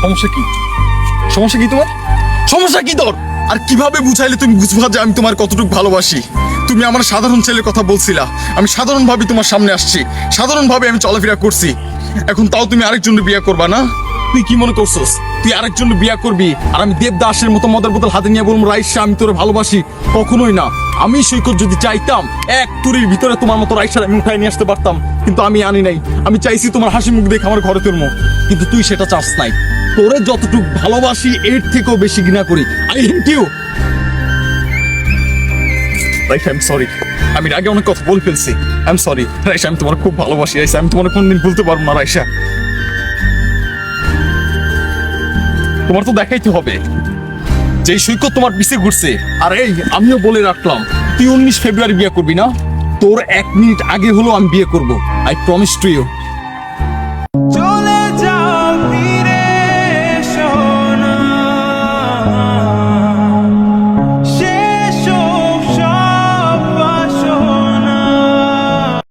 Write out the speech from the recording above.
সমস্যা কি? সমস্যা কি তোমার? সমস্যা কি তোর? আর কিভাবে বুঝাইলে তুমি বুঝবা যে আমি তোমার কতটুকু ভালোবাসি? তুমি আমার সাধারণ ছেলের কথা বলছিলা, আমি সাধারণভাবে তোমার সামনে আসছি, সাধারণভাবে আমি চলাফেরা করছি। এখন তাও তুমি আরেকজনের বিয়ে করবা না? তুই কি মনে করছস তুই আরেকজনের বিয়ে করবি আর আমি দেবদাসের মতো মদের বোতল হাতে নিয়ে বলবো রাইসা আমি তোরে ভালোবাসি? কখনোই না। আমি সৈকত যদি চাইতাম এক তুরির ভিতরে তোমার মতো রাইসার আমি উঠাই নিয়ে আসতে পারতাম, কিন্তু আমি আনি নাই। আমি চাইছি তোমার হাসি মুখ দেখে আমার ঘরে তুলবো, কিন্তু তুই সেটা চাস নাই। তোরে যতটুকু ভালোবাসি এর থেকেও বেশি ঘৃণা করি। I hate you. Raisa, I am sorry. আমি আগে অনেক কথা বলে ফেলছি। আই এম সরি রাইসা, আমি তোমার খুব ভালোবাসি। রাইসা, আমি তোমার কোনদিন ভুলতে পারবো না। রাইসা, তোমার তো দেখাইতে হবে যেই সৈকত তোমার পিছে ঘুরছে। আর এই আমিও বলে রাখলাম, তুই 19 ফেব্রুয়ারি বিয়ে করবি না? তোর 1 মিনিট আগে হলো আমি বিয়ে করব। I promise to you.